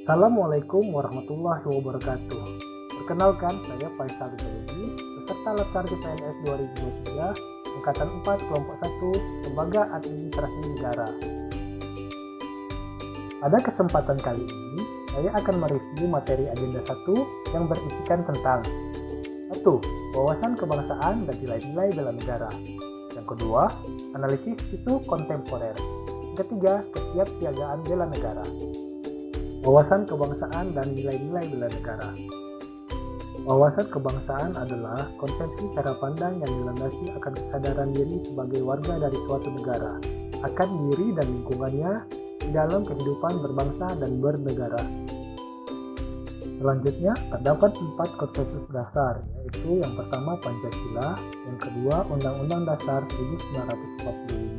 Assalamualaikum warahmatullahi wabarakatuh. Perkenalkan, saya Faisal Lubis, peserta Latar CPNS 2023, Angkatan 4, Kelompok 1, Lembaga Administrasi Negara. Pada kesempatan kali ini, saya akan mereview materi agenda 1 yang berisikan tentang 1. Wawasan kebangsaan dan nilai-nilai bela negara. Yang kedua, analisis isu kontemporer. Yang ketiga, kesiapsiagaan bela negara. Wawasan kebangsaan dan nilai-nilai bela negara. Wawasan kebangsaan adalah konsepsi cara pandang yang dilandasi akan kesadaran diri sebagai warga dari suatu negara, akan diri dan lingkungannya di dalam kehidupan berbangsa dan bernegara. Selanjutnya, terdapat 4 konsensus dasar, yaitu yang pertama Pancasila, yang kedua Undang-Undang Dasar 1945,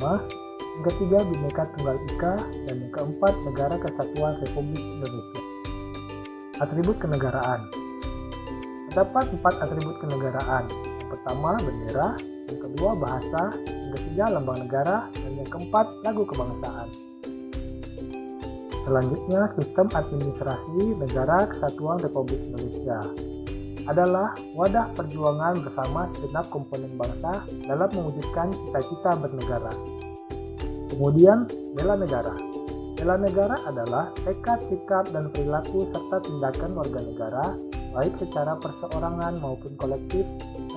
yang ketiga Bhinneka Tunggal Ika, dan yang keempat Negara Kesatuan Republik Indonesia. Atribut kenegaraan. Terdapat 4 atribut kenegaraan. Yang pertama bendera, yang kedua bahasa, yang ketiga lambang negara, dan yang keempat lagu kebangsaan. Selanjutnya, sistem administrasi Negara Kesatuan Republik Indonesia adalah wadah perjuangan bersama segenap komponen bangsa dalam mewujudkan cita-cita bernegara. Kemudian, bela negara. Bela negara adalah tekad, sikap, dan perilaku serta tindakan warga negara, baik secara perseorangan maupun kolektif,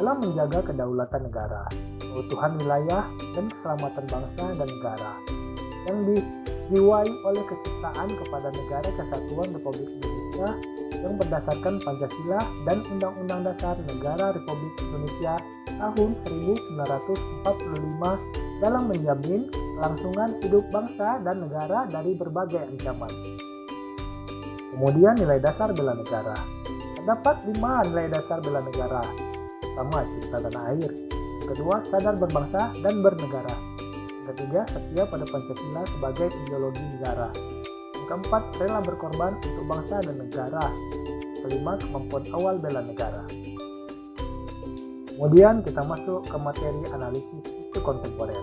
dalam menjaga kedaulatan negara, keutuhan wilayah, dan keselamatan bangsa dan negara, yang dijiwai oleh kecintaan kepada Negara Kesatuan Republik Indonesia yang berdasarkan Pancasila dan Undang-Undang Dasar Negara Republik Indonesia tahun 1945 dalam menjamin kelangsungan hidup bangsa dan negara dari berbagai ancaman. Kemudian nilai dasar bela negara. Terdapat 5 nilai dasar bela negara. Pertama, cinta tanah air. Yang kedua, sadar berbangsa dan bernegara. Yang ketiga, setia pada Pancasila sebagai ideologi negara. Yang keempat, rela berkorban untuk bangsa dan negara. Kelima, kemampuan awal bela negara. Kemudian kita masuk ke materi analisis isu kontemporer.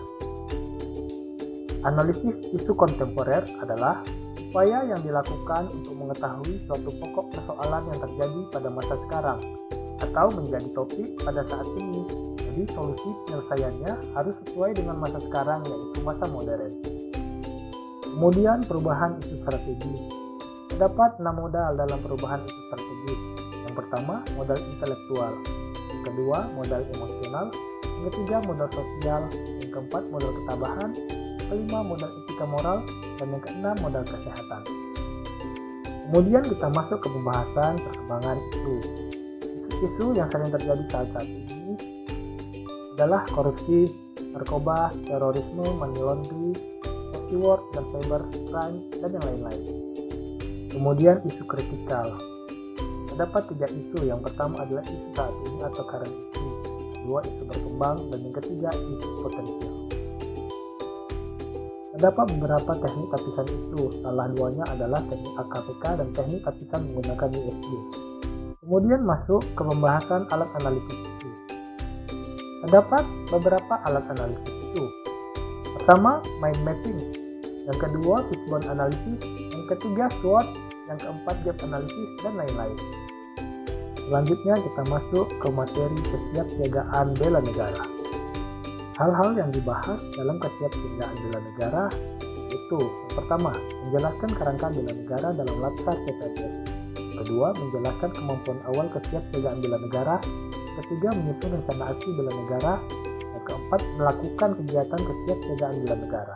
Analisis isu kontemporer adalah upaya yang dilakukan untuk mengetahui suatu pokok persoalan yang terjadi pada masa sekarang atau menjadi topik pada saat ini. Jadi solusi penyelesaiannya harus sesuai dengan masa sekarang, yaitu masa modern. Kemudian perubahan isu strategis. Terdapat 6 modal dalam perubahan isu strategis. Yang pertama, modal intelektual. Yang kedua, modal emosional. Yang ketiga, modal sosial. Yang keempat, modal ketabahan. Kelima, modal etika moral, dan yang keenam, modal kesehatan. Kemudian kita masuk ke pembahasan perkembangan isu. Isu-isu yang sering terjadi saat ini adalah korupsi, narkoba, terorisme, money laundering, proxy war, dan cyber crime, dan yang lain-lain. Kemudian isu kritikal. Terdapat 3 isu. Yang pertama adalah isu saat ini atau current issue. Kedua, isu berkembang, dan yang ketiga, isu potensial. Terdapat beberapa teknik tapisan isu, salah duanya adalah teknik AKPK dan teknik tapisan menggunakan USD. Kemudian masuk ke pembahasan alat analisis isu. Terdapat beberapa alat analisis isu. Pertama, mind mapping. Yang kedua, fishbone analysis. Yang ketiga, SWOT. Yang keempat, gap analysis, dan lain-lain. Selanjutnya kita masuk ke materi kesiapsiagaan bela negara. Hal-hal yang dibahas dalam kesiapsiagaan bela negara itu: yang pertama, menjelaskan kerangka bela negara dalam Latar CPNS. Kedua, menjelaskan kemampuan awal kesiapsiagaan bela negara. Ketiga, menyusun rencana aksi bela negara. Yang keempat, melakukan kegiatan kesiapsiagaan bela negara.